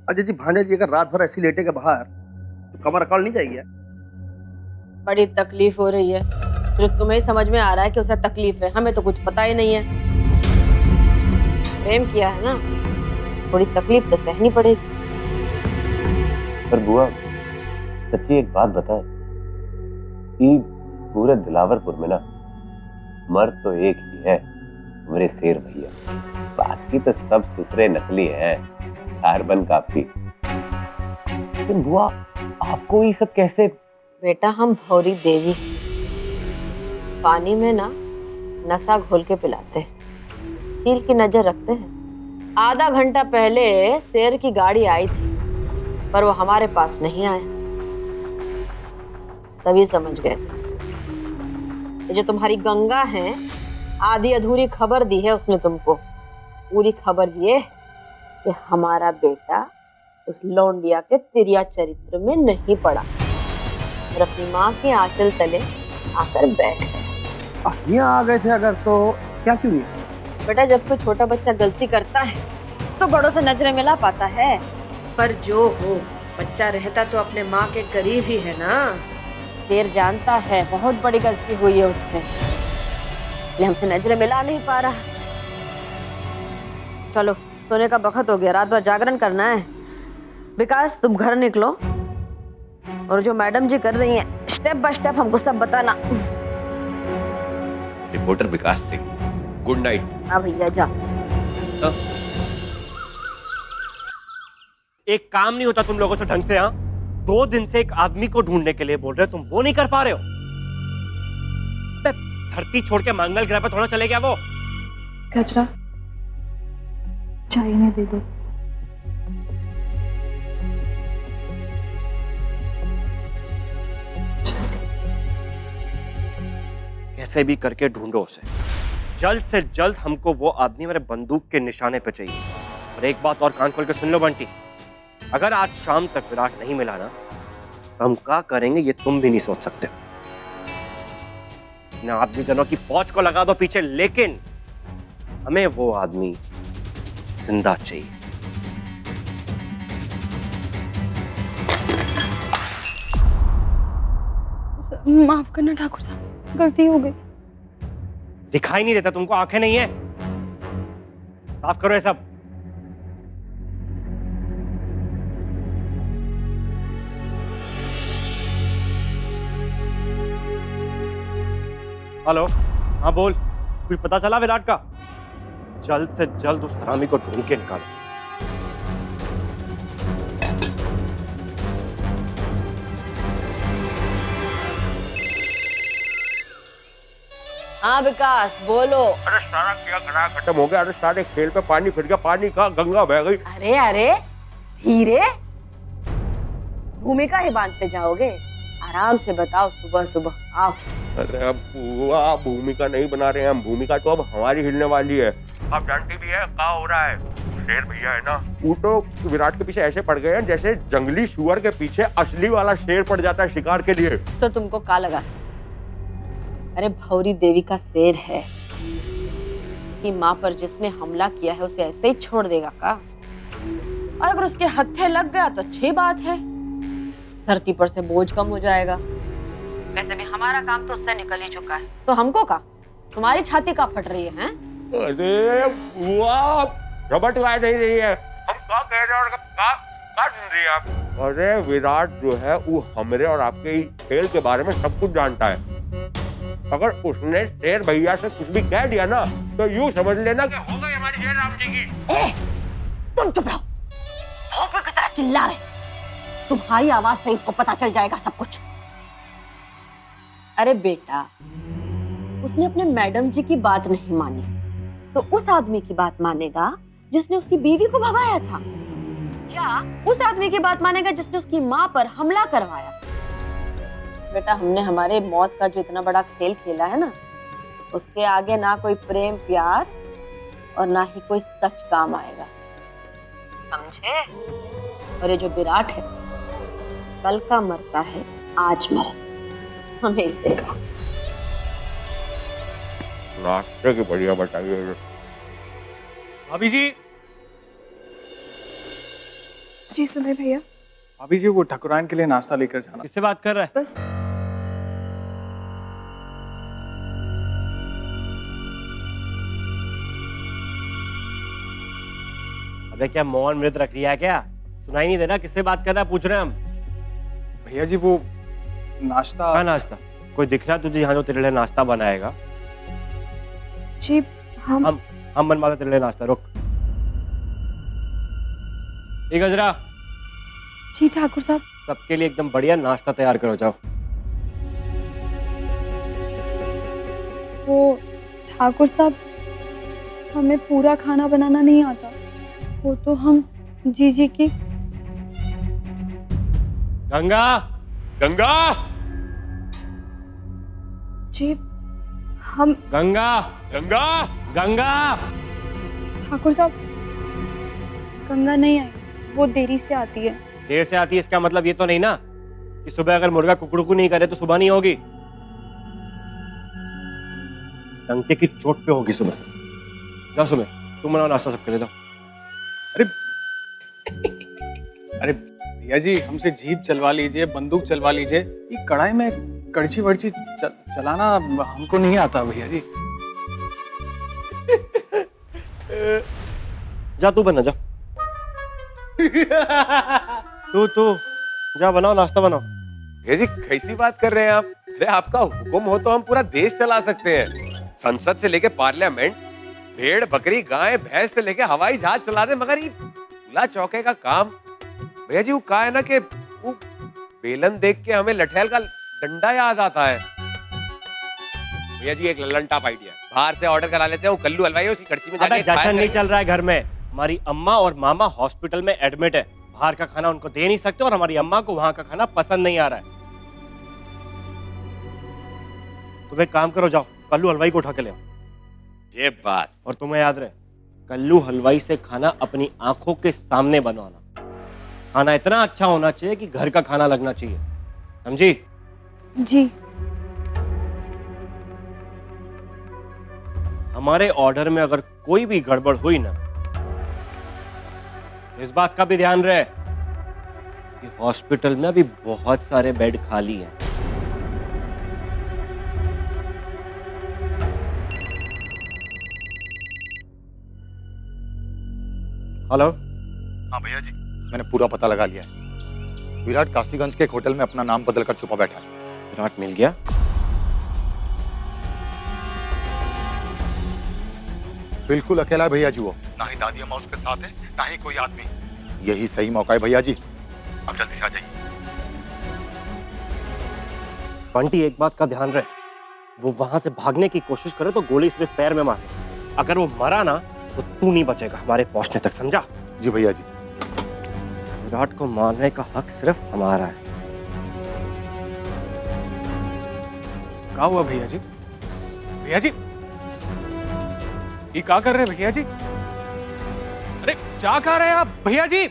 अजय जी, भांजा जी अगर रात भर ऐसी लेटेगा बाहर तो कमर अकड़ नहीं जाएगी? बड़ी तकलीफ हो रही है, सिर्फ तुम्हें ही समझ में आ रहा है कि उसे तकलीफ है, हमें तो कुछ पता ही नहीं है। प्रेम किया है ना, थोड़ी तकलीफ तो सहनी पड़ेगी। पर बुआ, सच्ची एक बात बताए, कि पूरे दिलावरपुर में ना मर्द तो एक ही है, मेरे शेर भैया, बाकी तो सब ससुरे नकली हैं, कार्बन काफी। लेकिन बुआ आपको ये सब कैसे? बेटा हम भौरी देवी पानी में ना नशा घोल के पिलाते हैं, चील की नजर रखते हैं। आधा घंटा पहले शेर की गाड़ी आई थी पर वो हमारे पास नहीं आया, तभी समझ गए ये जो तुम्हारी गंगा है आधी अधूरी खबर दी है उसने तुमको। पूरी खबर ये कि हमारा बेटा उस लौंडिया के तिरिया चरित्र में नहीं पड़ा और अपनी माँ के आंचल तले आकर बैठ गया। यहाँ आ गए थे अगर तो क्या क्यों नहीं? बेटा जब कोई छोटा बच्चा गलती करता है तो बड़ों से नजरें मिला पाता है, पर जो हो बच्चा रहता तो अपने माँ के करीब ही है ना। शेर जानता है बहुत बड़ी गलती हुई है उससे, इसलिए हमसे नजरें मिला नहीं पा रहा। चलो सोने का वक्त हो गया, रात भर जागरण करना है। विकास तुम घर निकलो और जो मैडम जी कर रही हैं स्टेप बाय स्टेप हमको सब बताना। रिपोर्टर विकास सिंह, गुड नाइट। हाँ भैया जा। एक काम नहीं होता तुम लोगों से ढंग से। हाँ 2 दिन से एक आदमी को ढूंढने के लिए बोल रहे हो, तुम वो नहीं कर पा रहे हो। धरती छोड़ के मंगल ग्रह पर थोड़ा चले गया वो। गजरा चाय इन्हें दे दो। कैसे भी करके ढूंढो उसे, जल्द से जल्द हमको वो आदमी मेरे बंदूक के निशाने पे चाहिए। और एक बात और कान खोल के सुन लो बंटी, अगर आज शाम तक विराट नहीं मिला ना तो हम क्या करेंगे ये तुम भी नहीं सोच सकते। ना आदमी जनों की फौज को लगा दो पीछे, लेकिन हमें वो आदमी जिंदा चाहिए। माफ करना ठाकुर साहब, गलती हो गई। दिखाई नहीं देता तुमको, आंखें नहीं है? साफ करो ये सब। हेलो, हाँ बोल, कुछ पता चला विराट का? जल्द से जल्द उस हरामी को ढूंढ के निकालो। हाँ विकास बोलो। अरे सारा क्या करा खत्म हो गया। अरे सारे खेल पे पानी फिर गया, पानी का गंगा बह गई। अरे अरे धीरे, भूमिका ही बांधते जाओगे, आराम से बताओ। सुबह सुबह आओ। अरे अब बुआ भूमिका नहीं बना रहे हैं हम, भूमिका तो अब हमारी हिलने वाली है। आप जानती भी है क्या हो रहा है। शेर भैया है ना, वो तो विराट के पीछे ऐसे पड़ गए हैं जैसे जंगली सुअर के पीछे असली वाला शेर पड़ जाता है शिकार के लिए। तो तुमको क्या लगा? अरे भौरी देवी का शेर है कि माँ पर जिसने हमला किया है उसे ऐसे ही छोड़ देगा का? और अगर उसके हत्थे लग गया तो अच्छी बात है, धरती पर से बोझ कम हो जाएगा। वैसे भी हमारा काम तो उससे निकल ही चुका है, तो हमको का? तुम्हारी छाती का फट रही है? अरे बुआ रबट वाय नहीं रही है, हम क्या कह रहे हैं और क्या सुन रही है आप? अरे विराट जो है वो हमरे और आपके खेल के बारे में सब कुछ जानता है। अगर उसने शेर भैया से कुछ भी कह दिया ना तो यूं समझ लेना कि हो गई हमारी शेर राम जी की। ए, तुम चुप रहो, भौंके की तरह चिल्ला रहे। तुम्हारी आवाज से इसको पता चल जाएगा सब कुछ। अरे बेटा, उसने अपने मैडम जी की बात नहीं मानी तो उस आदमी की बात मानेगा जिसने उसकी बीवी को भगाया था, या उस आदमी की बात मानेगा जिसने उसकी माँ पर हमला करवाया? बेटा हमने हमारे मौत का जो इतना बड़ा खेल खेला है ना, उसके आगे ना कोई प्रेम प्यार और ना ही कोई सच काम आएगा, समझे? और ये जो विराट है कल का मरता है आज मरे, हमें इससे कहा। नाश्ते की बढ़िया बताइए। भाभी जी। जी सुने भैया। भाभी जी वो ठकुराइन के लिए नाश्ता लेकर जाना। किससे बात कर रहा है? बस अबे क्या मौन व्रत रख लिया है क्या? सुनाई नहीं दे रहा किससे बात कर रहा है? पूछ रहे हैं हम। भैया जी वो नाश्ता। हाँ नाश्ता, कोई दिख रहा है तुझे यहाँ जो तेरे लिए नाश्ता बनाएगा? जी हम बनवा दे तेरे लिए नाश्ता। रुक, एक गजरा जी ठाकुर साहब। सबके लिए एकदम बढ़िया नाश्ता तैयार करो, जाओ। वो ठाकुर साहब, हमें पूरा खाना बनाना नहीं आता। वो तो हम जीजी की। गंगा, गंगा, जी हम। गंगा, गंगा, गंगा। ठाकुर साहब, गंगा नहीं आई, वो देरी से आती है। देर से आती है इसका मतलब ये तो नहीं ना कि सुबह अगर मुर्गा कुकड़ुकू नहीं करे तो सुबह नहीं होगी। डंके की चोट पे होगी सुबह। जाओ सुबह, तुम बनाओ नाश्ता सबके लिए, जाओ। अरे अरे भैया जी, हमसे जीप चलवा लीजिए, बंदूक चलवा लीजिए, ये कढ़ाई में कड़छी वड़ची चलाना हमको नहीं आता भैया जी। जा तू बना, जा। तू जा बनाओ, नाश्ता बनाओ। ये जी कैसी बात कर रहे हैं आप? अरे आपका हुक्म हो तो हम पूरा देश चला सकते हैं। संसद से लेके पार्लियामेंट, भेड़ बकरी गाय भैंस से लेके हवाई जहाज चला दे, मगर ये चूल्हा चौके का काम। भैया जी वो कहा है ना कि वो बेलन देख के हमें लठैल का डंडा याद आता है। भैया जी एक लल्लन टॉप आइडिया, बाहर से ऑर्डर करा लेते हैं, वो कल्लू हलवाई है, उसकी कड़छी में जाके जश्न नहीं चल रहा है घर में। हमारी अम्मा और मामा हॉस्पिटल में एडमिट है, बाहर का खाना उनको दे नहीं सकते और हमारी अम्मा को वहां का खाना पसंद नहीं आ रहा है। तुम एक काम करो, जाओ कल्लू हलवाई को उठा के ले आओ। ये बात। और तुम्हें याद रहे, कल्लू हलवाई से खाना अपनी आंखों के सामने बनवाना। खाना इतना अच्छा होना चाहिए कि घर का खाना लगना चाहिए, समझी? जी। हमारे ऑर्डर में अगर कोई भी गड़बड़ हुई ना, इस बात का भी ध्यान रहे कि हॉस्पिटल में अभी बहुत सारे बेड खाली हैं। हेलो। हाँ भैया जी, मैंने पूरा पता लगा लिया है। विराट काशीगंज के एक होटल में अपना नाम बदलकर छुपा बैठा है। विराट मिल गया? बिल्कुल अकेला है भैया जी वो, ना ही दादी अम्मा उसके साथ है, ना ही कोई आदमी। यही सही मौका है भैया जी, अब जल्दी से आ जाइए। बंटी एक बात का ध्यान रहे, वो वहां से भागने की कोशिश करे तो गोली सिर्फ पैर में मारे। अगर वो मरा ना तो तू नहीं बचेगा हमारे पहुंचने तक, समझा? जी भैया जी। विराट को मारने का हक सिर्फ हमारा है। क्या हुआ भैया जी? भैया जी ये क्या कर रहे हैं भैया जी? अरे क्या कर रहे हैं आप भैया जी?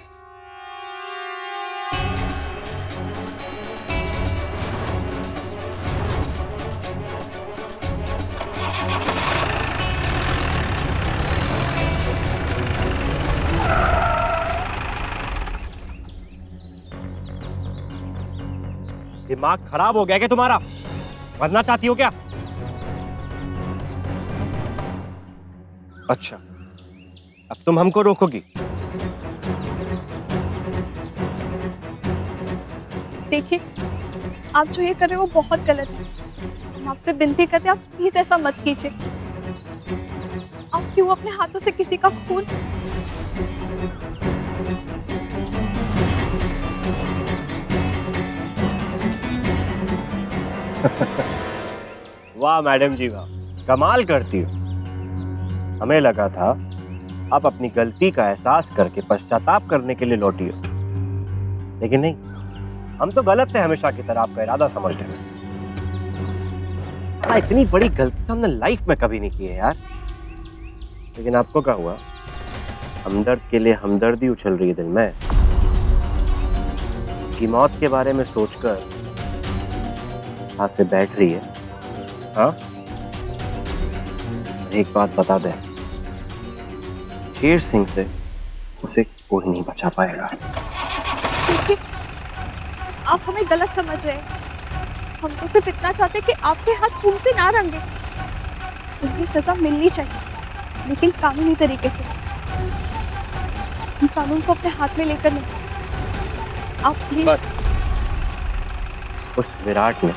दिमाग खराब हो गया क्या तुम्हारा? मरना चाहती हो क्या? अच्छा, अब तुम हमको रोकोगी? देखिए, आप जो ये कर रहे हो बहुत गलत है। हम आपसे विनती करते हैं, आप प्लीज ऐसा मत कीजिए। आप क्यों अपने हाथों से किसी का खून? वाह मैडम जी वाह, कमाल करती हो। हमें लगा था आप अपनी गलती का एहसास करके पश्चाताप करने के लिए लौटी हो, लेकिन नहीं, हम तो गलत थे हमेशा की तरह आपका इरादा समझते हैं। इतनी बड़ी गलती तो हमने लाइफ में कभी नहीं की है यार। लेकिन आपको क्या हुआ? हमदर्द के लिए हमदर्दी उछल रही है दिल में कि मौत के बारे में सोचकर हाथ से बैठ रही है। हाँ, एक बात बता दे, शेर सिंह से उसे कोई नहीं बचा पाएगा। देखिए, आप हमें गलत समझ रहे हैं। हम तो सिर्फ इतना चाहते कि आपके हाथ खून से ना रंगे। उन्हें सजा मिलनी चाहिए, लेकिन कानूनी तरीके से। हम कानून को अपने हाथ में लेकर नहीं। आप प्लीज। बस, उस विराट ने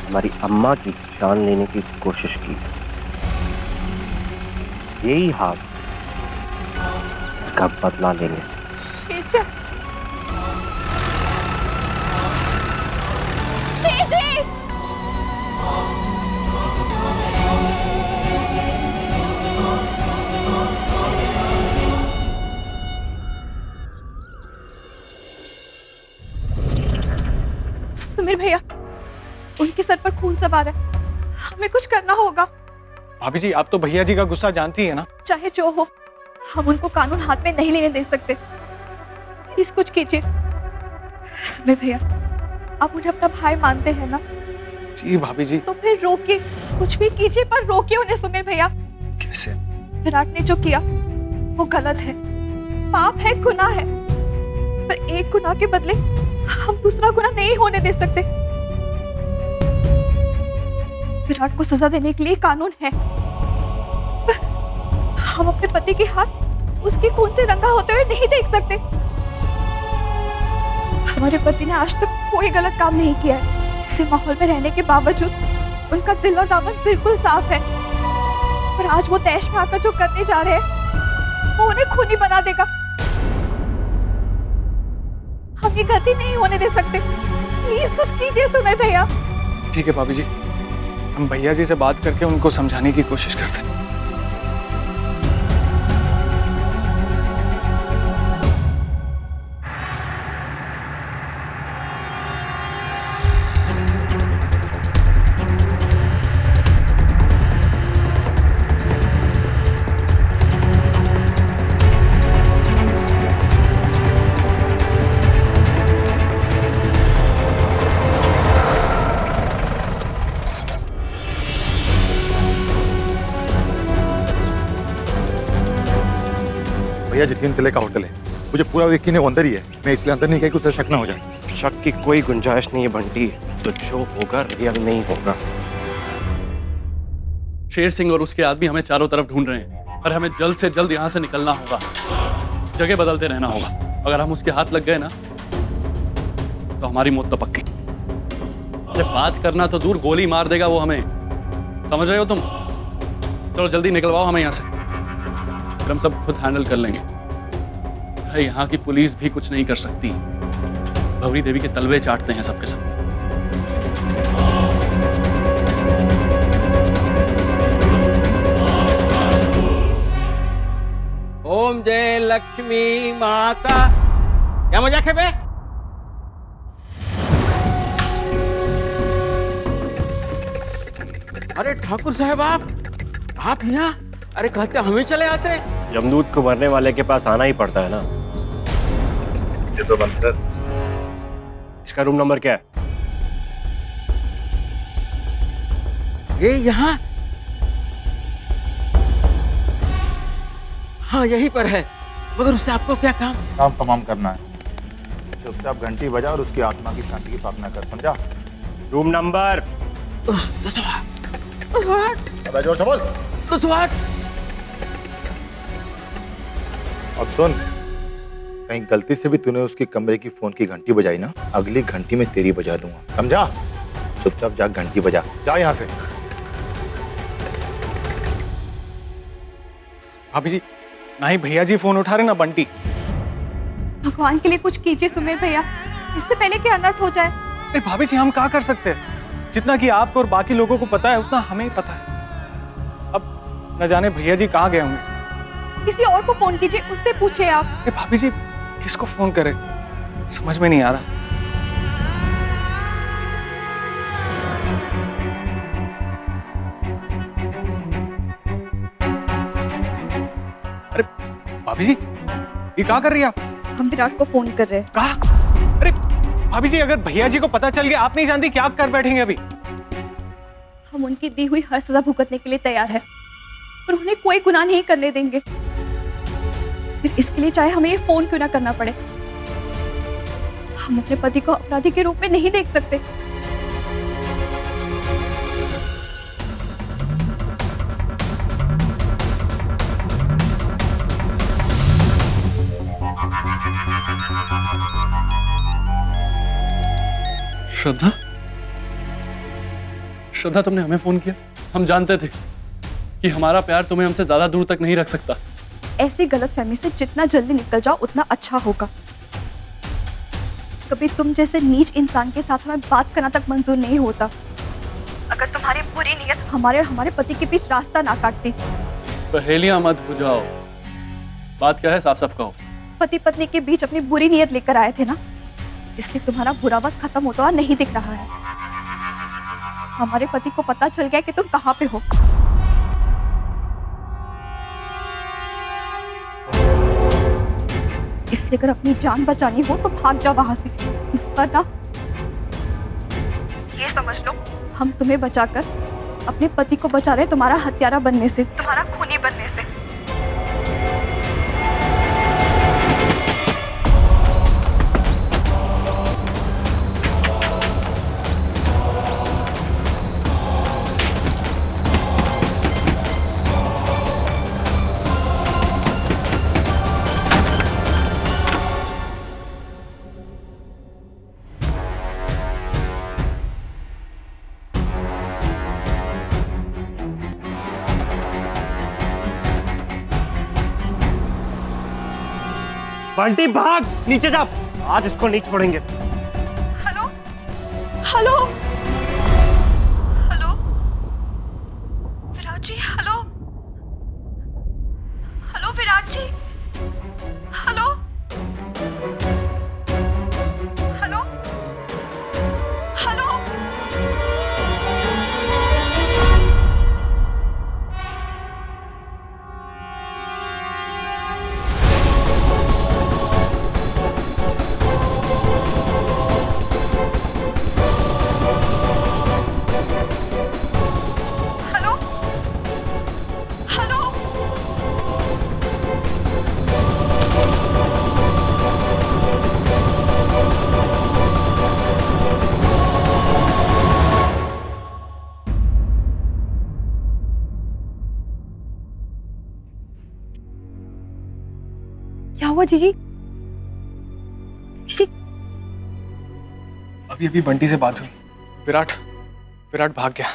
हमारी अम्मा की जान लेने की कोशिश की, यही हाथ उसका बदला लेंगे। शेरशाह, सुमीर भैया, उनके सर पर खून सवार है, हमें कुछ करना होगा। भाभी जी, आप तो भैया जी का गुस्सा जानती है ना। चाहे जो हो, हम उनको कानून हाथ में नहीं लेने दे सकते। प्लीज कुछ कीजिए। सुमीर भैया, आप उन्हें अपना भाई मानते हैं ना? जी भाभी जी। तो फिर रोकिए, कुछ भी कीजिए पर रोकिए उन्हें। सुमीर भैया, कैसे? विराट ने जो किया वो गलत है, पाप है, गुनाह है, पर एक गुनाह के बदले हम दूसरा गुनाह नहीं होने दे सकते। विराट को सजा देने के लिए कानून है, पर हम अपने पति के हाथ उसके खून से रंगा होते हुए नहीं देख सकते। हमारे पति ने आज तक कोई गलत काम नहीं किया है। ऐसे माहौल में रहने के बावजूद उनका दिल और दामन बिल्कुल साफ है, पर आज वो तैश में आकर जो करने जा रहे हैं वो उन्हें खूनी बना देगा। हम ये गलती नहीं होने दे सकते। प्लीज कुछ कीजिए सुमीर भैया। ठीक है भाभी जी, हम भैया जी से बात करके उनको समझाने की कोशिश करते हैं। भैया जी 3 तले का होटल है, मुझे पूरा यकीन है वो अंदर ही है। मैं इसलिए अंदर नहीं गया कि उसे शक ना हो जाए। शक की कोई गुंजाइश नहीं है बंटी, तो जो होगा रियल नहीं होगा। शेर सिंह और उसके आदमी हमें चारों तरफ ढूंढ रहे हैं और हमें जल्द से जल्द यहाँ से निकलना होगा। जगह बदलते रहना होगा। अगर हम उसके हाथ लग गए ना तो हमारी मौत तो पक्की। अरे बात करना तो दूर, गोली मार देगा वो हमें, समझ रहे हो तुम? चलो जल्दी निकलवाओ हमें यहाँ से, फिर हम सब खुद हैंडल कर लेंगे। भाई यहाँ की पुलिस भी कुछ नहीं कर सकती। भवरी देवी के तलवे चाटते हैं सबके सब। ओम जय लक्ष्मी माता। क्या मजाक है बे? अरे ठाकुर साहब, आप यहाँ? अरे कहते हमें चले आते। यमदूत को मरने वाले के पास आना ही पड़ता है ना। ये तो बंद कर। इसका रूम नंबर क्या है? ये यहाँ? हाँ यहीं पर है, मगर उससे आपको क्या काम? काम तमाम करना है। चुपचाप घंटी बजा और उसकी आत्मा की शांति की प्रार्थना कर, समझा? Room number. अबे जोर से बोल। अब सुन, कहीं गलती से भी तूने उसके कमरे की फोन की घंटी बजाई ना, अगली घंटी में तेरी बजा दूंगा, समझा? चुपचाप जा घंटी बजा, जा यहाँ से। भाभी जी, ना ही भैया जी फोन उठा रहे ना बंटी। भगवान के लिए कुछ कीजिए सुमीर भैया, इससे पहले कि अनर्थ हो जाए। अरे भाभी जी, हम क्या कर सकते हैं? जितना कि आपको और बाकी लोगों को पता है उतना हमें पता है। अब न जाने भैया जी कहाँ गए होंगे। किसी और को फोन कीजिए, उससे पूछिए आप। अरे भाभी जी, किसको फोन करें? समझ में नहीं आ रहा। अरे भाभी जी, ये क्या कर रही है आप? हम विराट को फोन कर रहे हैं। कहा? अरे भाभी जी, अगर भैया जी को पता चल गया, आप नहीं जानती क्या कर बैठेंगे अभी? हम उनकी दी हुई हर सजा भुगतने के लिए तैयार है, पर उन्हें कोई गुनाह नहीं करने देंगे। फिर इसके लिए चाहे हमें ये फोन क्यों ना करना पड़े। हम अपने पति को अपराधी के रूप में नहीं देख सकते। श्रद्धा, श्रद्धा, तुमने हमें फोन किया। हम जानते थे कि हमारा प्यार तुम्हें हमसे ज्यादा दूर तक नहीं रख सकता। ऐसी गलतफहमी से जितना जल्दी निकल जाओ उतना अच्छा होगा। कभी तुम जैसे नीच इंसान के साथ हमें बात करना तक मंजूर नहीं होता। अगर तुम्हारी बुरी नीयत हमारे और हमारे पति के बीच रास्ता ना काटती। पहेलियां मत बुझाओ, बात क्या है साफ साफ कहो। पति पत्नी के बीच अपनी बुरी नीयत लेकर आए थे ना, इससे तुम्हारा बुरा वक्त खत्म होता हुआ नहीं दिख रहा है। हमारे पति को पता चल गया कि तुम कहाँ पे हो। इसलिए अगर अपनी जान बचानी हो तो भाग जाओ वहां से, वरना ये समझ लो हम तुम्हें बचाकर अपने पति को बचा रहे तुम्हारा हत्यारा बनने से, तुम्हारा खूनी बनने से। बंटी भाग, नीचे जा, आज इसको नहीं छोड़ेंगे। हेलो हेलो हेलो विराट जी, हेलो हेलो विराट जी, हेलो हेलो हेलो। क्या हुआ जीजी? अभी अभी बंटी से बात हुई, विराट भाग गया।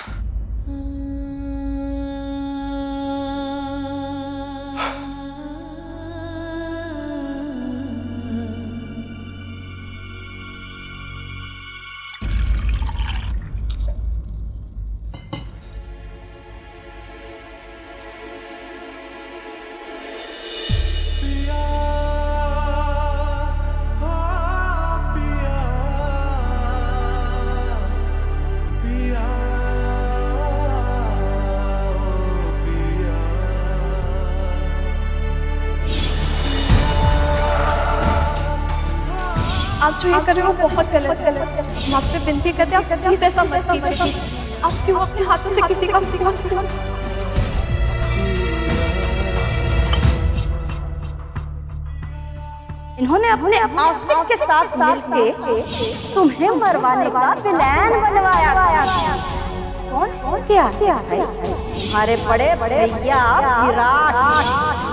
आप जो ये कर रहे हो बहुत गलत है। हम आपसे विनती करते हैं, आप प्लीज ऐसा मत कीजिए। आप क्यों अपने हाथों से किसी का इन्होंने अपने आशिक के साथ मिलके तुम्हें मरवाने का प्लान बनवाया। कौन क्या है? हमारे बड़े भैया विराट।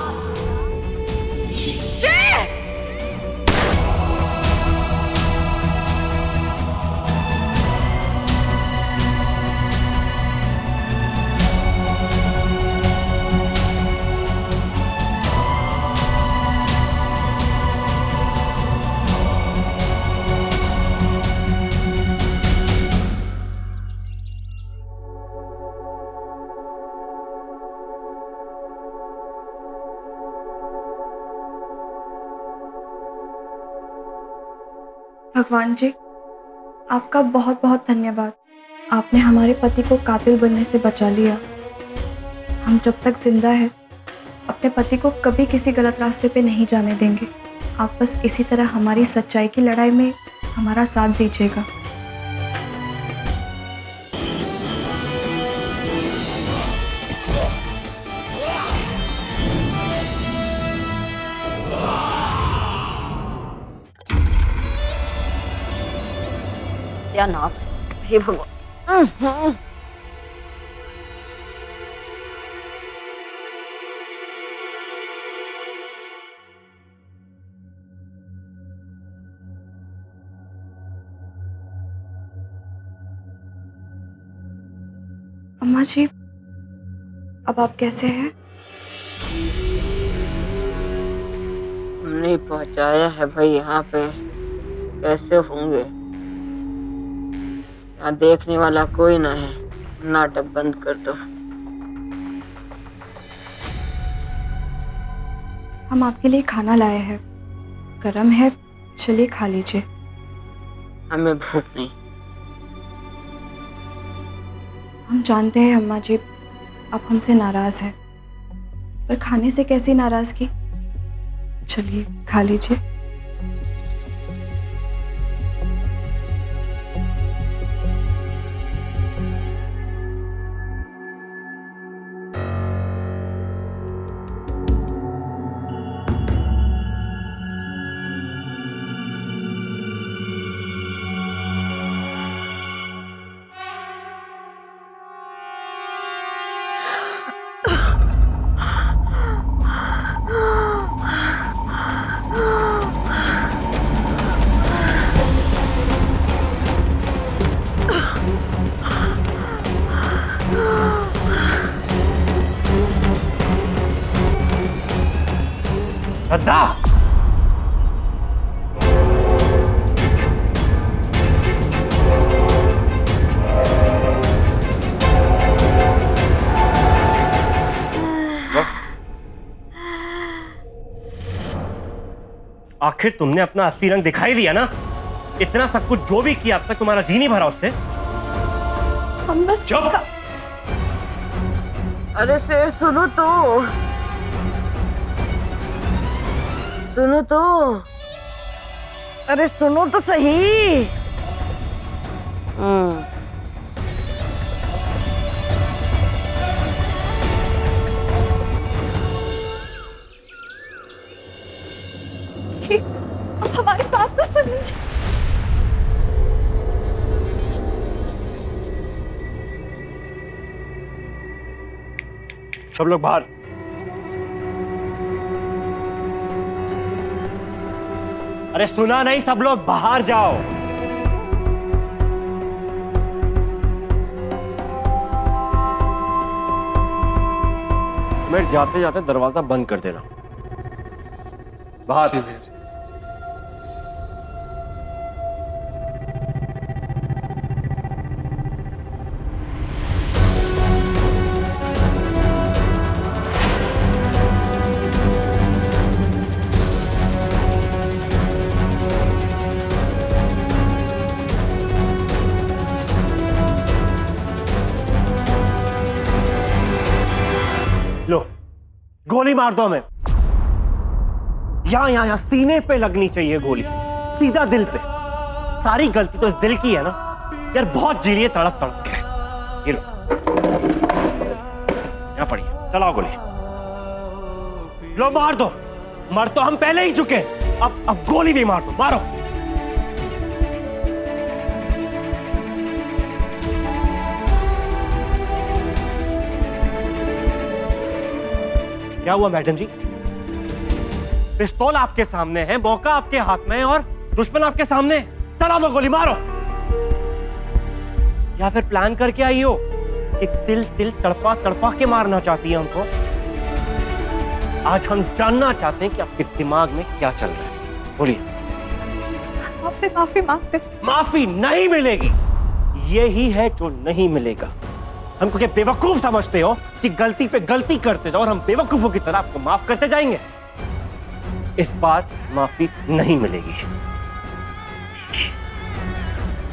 भगवान जी, आपका बहुत बहुत धन्यवाद। आपने हमारे पति को कातिल बनने से बचा लिया। हम जब तक जिंदा है अपने पति को कभी किसी गलत रास्ते पे नहीं जाने देंगे। आप बस इसी तरह हमारी सच्चाई की लड़ाई में हमारा साथ दीजिएगा। क्या नाश, हे भगवान। अम्मा जी, अब आप कैसे हैं? नहीं पहुंचाया है भाई, यहाँ पे कैसे होंगे? यहाँ देखने वाला कोई ना है, नाटक बंद कर दो। हम आपके लिए खाना लाए हैं, गरम है, चलिए खा लीजिए। हमें भूख नहीं। हम जानते हैं अम्मा जी, आप हमसे नाराज हैं, पर खाने से कैसी नाराजगी। चलिए खा लीजिए। श्रद्धा, आखिर तुमने अपना असली रंग दिखाई दिया ना। इतना सब कुछ जो भी किया अब तक तुम्हारा जी नहीं भरा उससे। हम बस चुप। अरे शेर सुनो तो, सुनो तो, अरे सुनो तो सही। अब हमारी बात तो सुन लीजिए। सब लोग बाहर। अरे सुना नहीं, सब लोग बाहर जाओ। मैं जाते जाते दरवाजा बंद कर देना। बाहर। लो, गोली मार दो हमें। यहाँ सीने पे लगनी चाहिए गोली, सीधा दिल पे। सारी गलती तो इस दिल की है ना यार, बहुत जी रही है तड़प तड़प के। ये लो, यहाँ पड़ी, चलाओ गोली। लो मार दो। मर तो हम पहले ही चुके, अब गोली भी मार दो, मारो। क्या हुआ मैडम जी? पिस्तौल आपके सामने है, मौका आपके हाथ में है और दुश्मन आपके सामने। चला दो गोली, मारो। या फिर प्लान करके आई हो कि तिल तिल तड़पा तड़पा के मारना चाहती है हमको? आज हम जानना चाहते हैं कि आपके दिमाग में क्या चल रहा है। बोलिए। आपसे माफी मांगते। माफी नहीं मिलेगी, यही है जो नहीं मिलेगा। हमको क्या बेवकूफ समझते हो कि गलती पे गलती करते जाओ और हम बेवकूफों की तरह आपको माफ करते जाएंगे? इस बार माफी नहीं मिलेगी।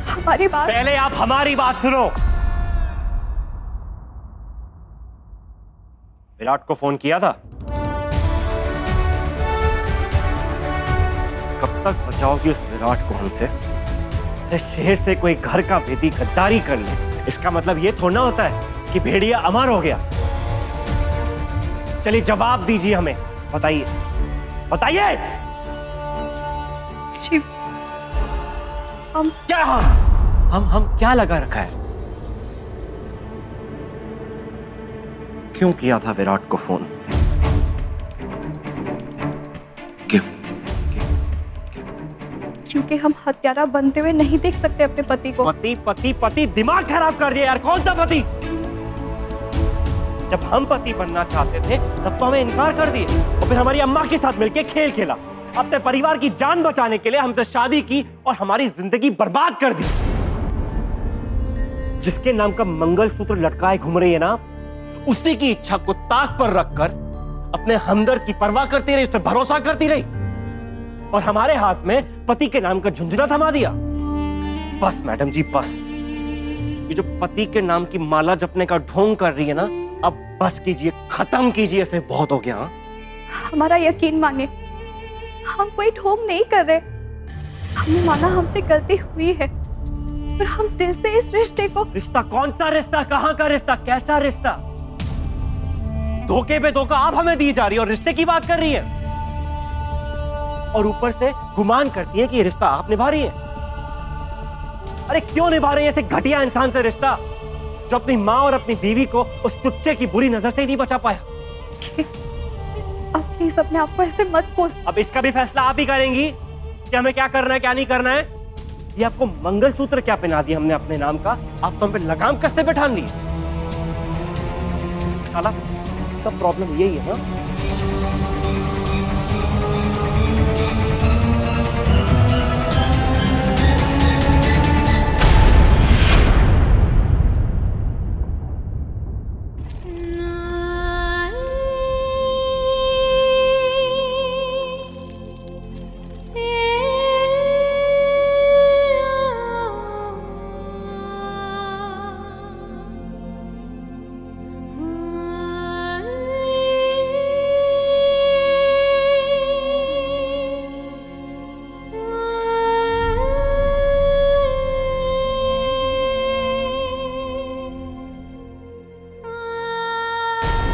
हमारी बात। पहले आप हमारी बात सुनो। विराट को फोन किया था? कब तक बचाओगी उस विराट को हमसे? शेर से कोई घर का भेदी गद्दारी कर ले, इसका मतलब ये थोड़ा होता है कि भेड़िया अमर हो गया। चलिए जवाब दीजिए हमें, बताइए बताइए। हम क्या हम क्या लगा रखा है? क्यों किया था विराट को फोन? क्यों? क्योंकि हम हत्यारा बनते हुए नहीं देख सकते अपने पति को। पति पति पति, दिमाग खराब कर दिया यार। कौन सा पति? जब हम पति बनना चाहते थे तब तो हमें इनकार कर दिए और फिर हमारी अम्मा के साथ मिलकर खेल खेला। अपने परिवार की जान बचाने के लिए हमसे शादी की और हमारी जिंदगी बर्बाद कर दी। जिसके नाम का मंगलसूत्र लटकाए घूम रही है ना, उसी की इच्छा को ताक पर रखकर अपने हमदर्द की परवाह करती रही, उस पर भरोसा करती रही और हमारे हाथ में पति के नाम का झुंझुना थमा दिया। बस मैडम जी बस। ये जो पति के नाम की माला जपने का ढोंग कर रही है ना, अब बस कीजिए, खत्म कीजिए, इसे बहुत हो गया। हमारा यकीन मानिए, हम कोई ढोंग नहीं कर रहे। हमने माना हमसे गलती हुई है, पर हम दिल से इस रिश्ते को। रिश्ता? कौन सा रिश्ता? कहाँ का रिश्ता? कैसा रिश्ता? धोखे पे धोखा आप हमें दी जा रही है और रिश्ते की बात कर रही है, और ऊपर से गुमान करती है कि ये रिश्ता आप निभा रही है। अरे क्यों निभा रही है ऐसे घटिया इंसान से रिश्ता, जो अपनी माँ और अपनी बीवी को उस टुच्चे की बुरी नजर से ही नहीं बचा पाया? अब प्लीज अपने आप को ऐसे मत कोस। अब इसका भी फैसला आप ही करेंगी कि हमें क्या करना है क्या नहीं करना है। ये आपको मंगलसूत्र क्या पहना दिया हमने अपने नाम का, आप तो हम पे लगाम कसते पे ठान ली। साला सब प्रॉब्लम यही है ना।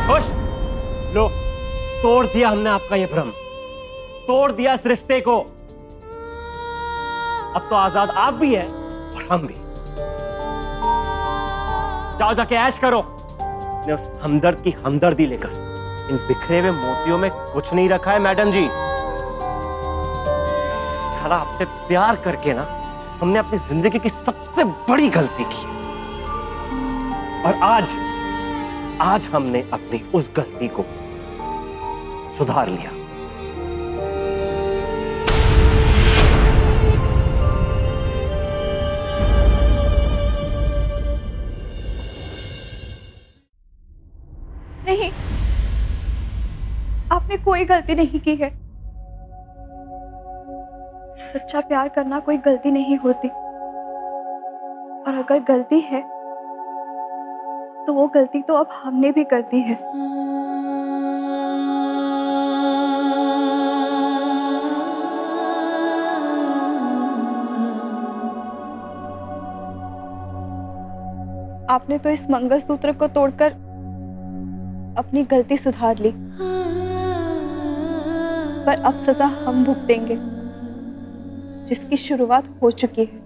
खुश? लो, तोड़ दिया हमने आपका ये भ्रम, तोड़ दिया इस रिश्ते को। अब तो आजाद आप भी है और हम भी। जाओ जाके ऐश करो ने उस हमदर्द की हमदर्दी लेकर। इन बिखरे हुए मोतियों में कुछ नहीं रखा है मैडम जी। साला आपसे प्यार करके ना हमने अपनी जिंदगी की सबसे बड़ी गलती की, और आज हमने अपनी उस गलती को सुधार लिया। नहीं, आपने कोई गलती नहीं की है। सच्चा प्यार करना कोई गलती नहीं होती, और अगर गलती है तो वो गलती तो अब हमने भी कर दी है। आपने तो इस मंगलसूत्र को तोड़कर अपनी गलती सुधार ली, पर अब सजा हम भुगतेंगे, जिसकी शुरुआत हो चुकी है।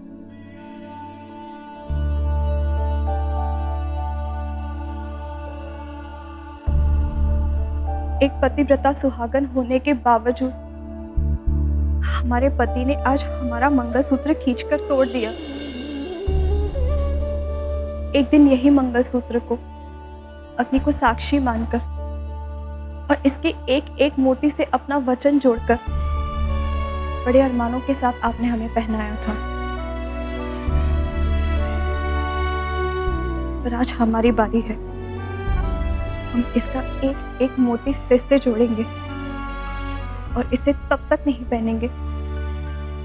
एक पतिव्रता सुहागन होने के बावजूद हमारे पति ने आज हमारा मंगलसूत्र खींचकर तोड़ दिया। एक दिन यही मंगलसूत्र को अग्नि को साक्षी मानकर और इसके एक एक मोती से अपना वचन जोड़कर बड़े अरमानों के साथ आपने हमें पहनाया था, पर आज हमारी बारी है। हम इसका एक एक मोती फिर से जोड़ेंगे और इसे तब तक नहीं पहनेंगे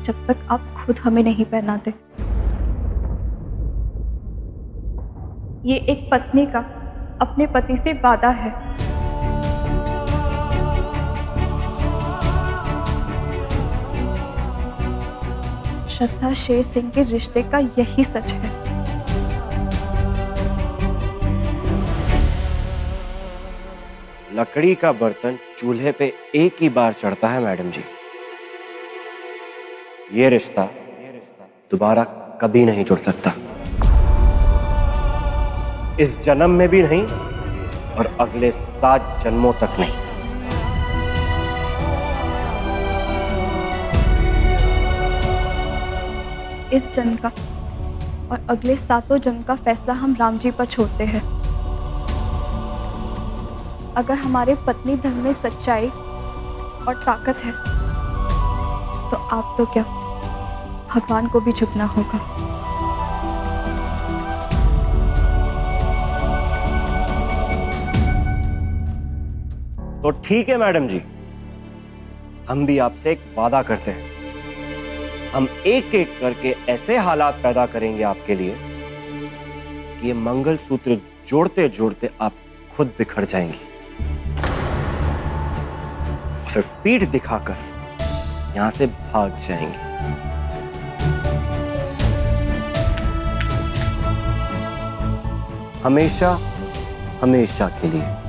जब तक आप खुद हमें नहीं पहनाते। ये एक पत्नी का अपने पति से वादा है। श्रद्धा शेर सिंह के रिश्ते का यही सच है। लकड़ी का बर्तन चूल्हे पे एक ही बार चढ़ता है मैडम जी। ये रिश्ता दोबारा कभी नहीं जुड़ सकता, इस जन्म में भी नहीं और अगले 7 जन्मों तक नहीं। इस जन्म का और अगले 7 जन्म का फैसला हम राम जी पर छोड़ते हैं। अगर हमारे पत्नी धर्म में सच्चाई और ताकत है तो आप तो क्या, भगवान को भी झुकना होगा। तो ठीक है मैडम जी, हम भी आपसे एक वादा करते हैं हम एक एक करके ऐसे हालात पैदा करेंगे आपके लिए कि ये मंगलसूत्र जोड़ते जोड़ते आप खुद बिखर जाएंगी, फिर पीठ दिखाकर यहां से भाग जाएंगे। हमेशा हमेशा के लिए।